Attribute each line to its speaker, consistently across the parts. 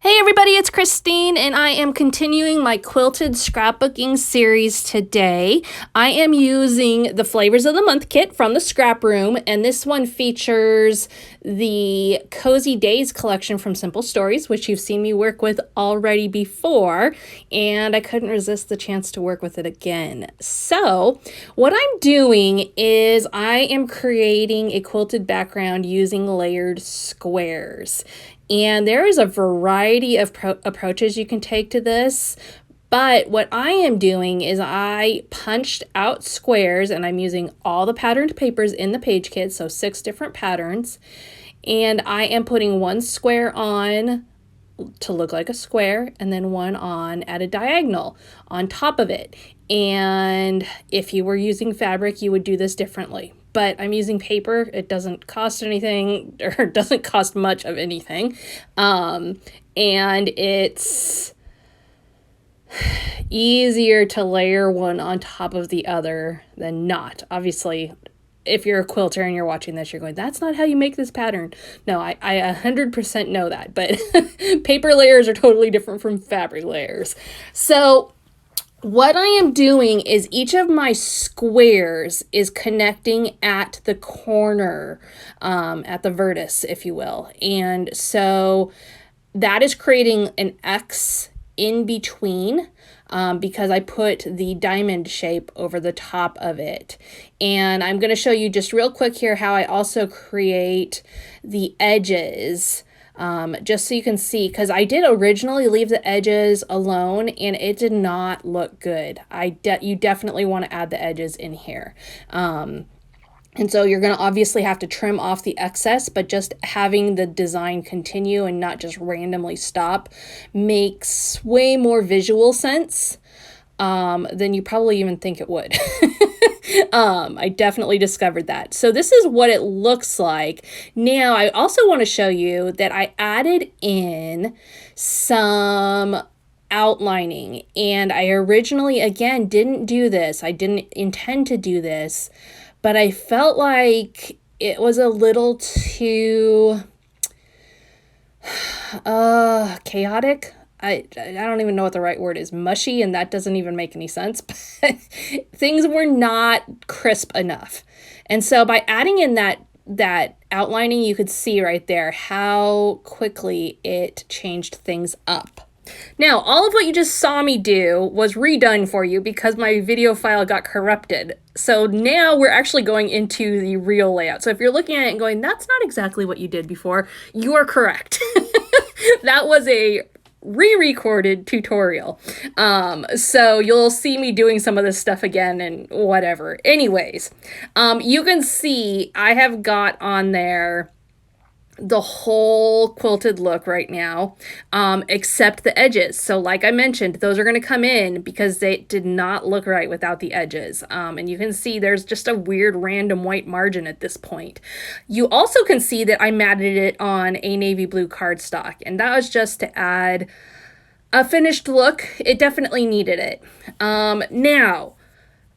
Speaker 1: Hey everybody, it's Christine and I am continuing my quilted scrapbooking series today. I am using the Flavors of the Month kit from the ScrapRoom, and this one features the Cozy Days collection from Simple Stories, which you've seen me work with already before, and I couldn't resist the chance to work with it again. So what I'm doing is I am creating a quilted background using layered squares. And there is a variety of approaches you can take to this. But what I am doing is I punched out squares, and I'm using all the patterned papers in the page kit, so 6 different patterns. And I am putting one square on to look like a square, and then one on at a diagonal on top of it. And if you were using fabric, you would do this differently. But I'm using paper. It doesn't cost anything, or doesn't cost much of anything. And it's easier to layer one on top of the other than not. Obviously, if you're a quilter and you're watching this, you're going, that's not how you make this pattern. No, I 100% know that, but paper layers are totally different from fabric layers. So what I am doing is each of my squares is connecting at the corner, at the vertex, if you will. And so that is creating an X in between, because I put the diamond shape over the top of it. And I'm going to show you just real quick here how I also create the edges, just so you can see, because I did originally leave the edges alone and it did not look good. You definitely want to add the edges in here. And so you're going to obviously have to trim off the excess, but just having the design continue and not just randomly stop makes way more visual sense than you probably even think it would. I definitely discovered that. So this is what it looks like. Now, I also want to show you that I added in some outlining, and I originally, again, didn't do this. I didn't intend to do this, but I felt like it was a little too chaotic. I don't even know what the right word is, mushy, and that doesn't even make any sense. But things were not crisp enough. And so by adding in that outlining, you could see right there how quickly it changed things up. Now, all of what you just saw me do was redone for you because my video file got corrupted. So now we're actually going into the real layout. So if you're looking at it and going, that's not exactly what you did before, you are correct. That was a re-recorded tutorial. So you'll see me doing some of this stuff again and whatever. Anyways, you can see I have got on there the whole quilted look right now, except the edges. So like I mentioned, those are going to come in because they did not look right without the edges. And you can see there's just a weird random white margin at this point. You also can see that I matted it on a navy blue cardstock, and that was just to add a finished look. It definitely needed it. Now,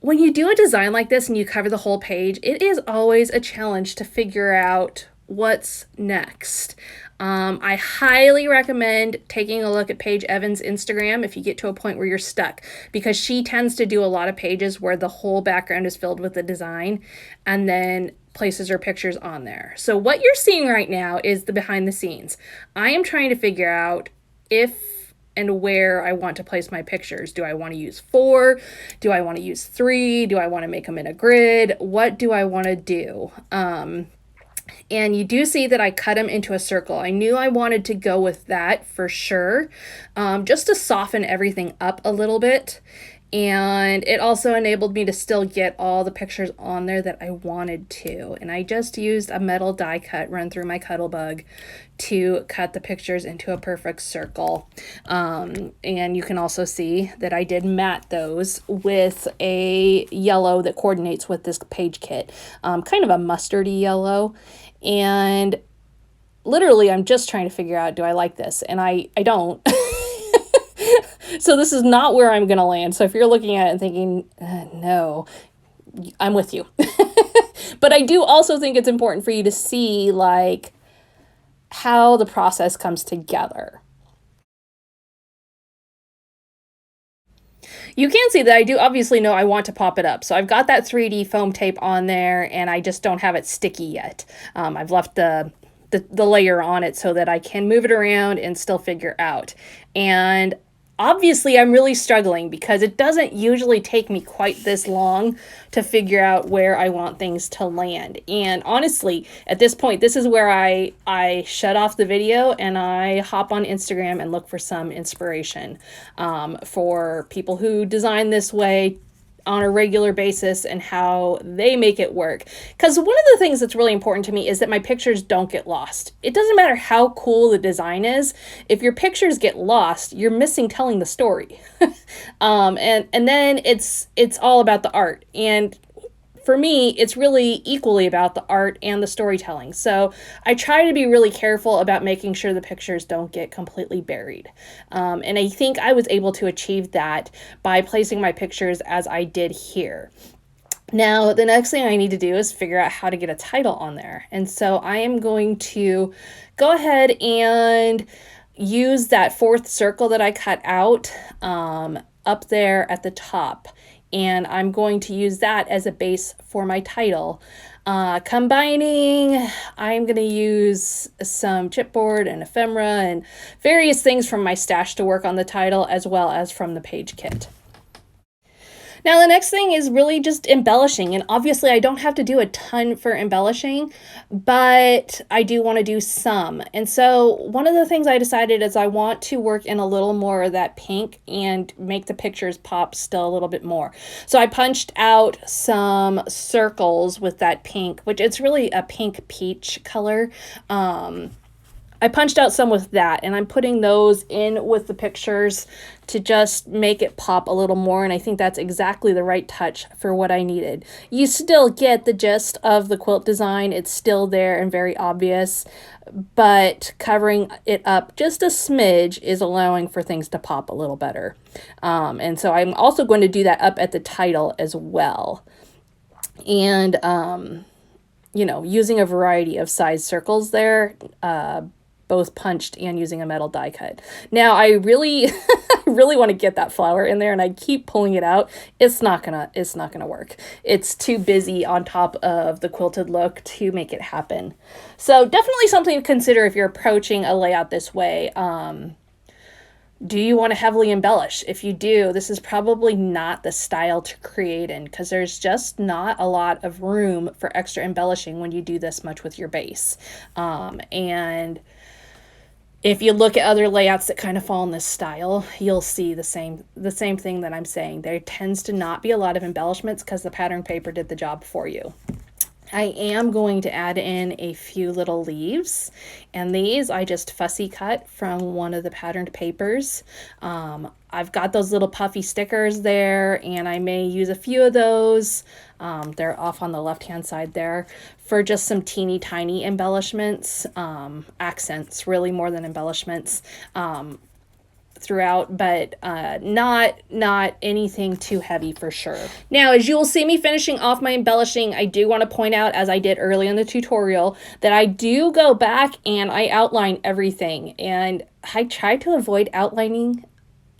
Speaker 1: when you do a design like this and you cover the whole page, it is always a challenge to figure out what's next. I highly recommend taking a look at Paige Evans' Instagram if you get to a point where you're stuck, because she tends to do a lot of pages where the whole background is filled with the design and then places her pictures on there. So what you're seeing right now is the behind the scenes. I am trying to figure out if and where I want to place my pictures. Do I want to use 4? Do I want to use 3? Do I want to make them in a grid? What do I want to do? And you do see that I cut them into a circle. I knew I wanted to go with that for sure, just to soften everything up a little bit. And it also enabled me to still get all the pictures on there that I wanted to. And I just used a metal die cut run through my Cuttlebug to cut the pictures into a perfect circle. And you can also see that I did matte those with a yellow that coordinates with this page kit, kind of a mustardy yellow. And literally, I'm just trying to figure out, do I like this? And I don't. So this is not where I'm going to land. So if you're looking at it and thinking, no, I'm with you. But I do also think it's important for you to see like how the process comes together. You can see that I do obviously know I want to pop it up. So I've got that 3D foam tape on there, and I just don't have it sticky yet. I've left the layer on it so that I can move it around and still figure out. And obviously I'm really struggling because it doesn't usually take me quite this long to figure out where I want things to land. And honestly, at this point, this is where I shut off the video and I hop on Instagram and look for some inspiration for people who design this way on a regular basis and how they make it work. Because one of the things that's really important to me is that my pictures don't get lost. It doesn't matter how cool the design is. If your pictures get lost, you're missing telling the story. And then it's all about the art. And for me, it's really equally about the art and the storytelling. So I try to be really careful about making sure the pictures don't get completely buried. And I think I was able to achieve that by placing my pictures as I did here. Now, the next thing I need to do is figure out how to get a title on there. And so I am going to go ahead and use that fourth circle that I cut out up there at the top. And I'm going to use that as a base for my title. Combining, I'm going to use some chipboard and ephemera and various things from my stash to work on the title, as well as from the page kit. Now, the next thing is really just embellishing. And obviously, I don't have to do a ton for embellishing, but I do want to do some. And so one of the things I decided is I want to work in a little more of that pink and make the pictures pop still a little bit more. So I punched out some circles with that pink, which it's really a pink peach color. I punched out some with that, and I'm putting those in with the pictures to just make it pop a little more, and I think that's exactly the right touch for what I needed. You still get the gist of the quilt design. It's still there and very obvious, but covering it up just a smidge is allowing for things to pop a little better. And so I'm also going to do that up at the title as well. And, you know, using a variety of size circles there, both punched and using a metal die cut. Now, I really, really want to get that flower in there, and I keep pulling it out. It's not gonna work. It's too busy on top of the quilted look to make it happen. So definitely something to consider if you're approaching a layout this way. Do you want to heavily embellish? If you do, this is probably not the style to create in, because there's just not a lot of room for extra embellishing when you do this much with your base. And if you look at other layouts that kind of fall in this style, you'll see the same thing that I'm saying. There tends to not be a lot of embellishments because the pattern paper did the job for you. I am going to add in a few little leaves, and these I just fussy cut from one of the patterned papers. I've got those little puffy stickers there, and I may use a few of those. They're off on the left-hand side there for just some teeny tiny embellishments, accents really more than embellishments. Throughout, but not anything too heavy for sure. Now, as you will see me finishing off my embellishing, I do want to point out, as I did early in the tutorial, that I do go back and I outline everything, and I try to avoid outlining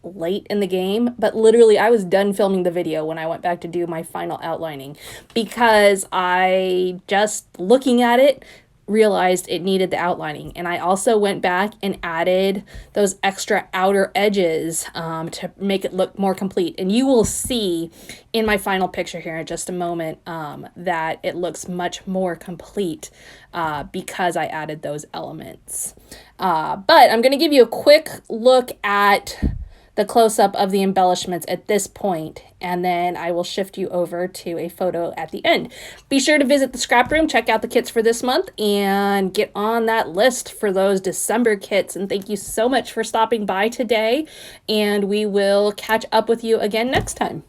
Speaker 1: late in the game, but literally I was done filming the video when I went back to do my final outlining, because I just looking at it realized it needed the outlining. And I also went back and added those extra outer edges to make it look more complete. And you will see in my final picture here in just a moment that it looks much more complete because I added those elements. But I'm going to give you a quick look at the close-up of the embellishments at this point, and then I will shift you over to a photo at the end. Be sure to visit the scrap room, check out the kits for this month, and get on that list for those December kits. And thank you so much for stopping by today, and we will catch up with you again next time.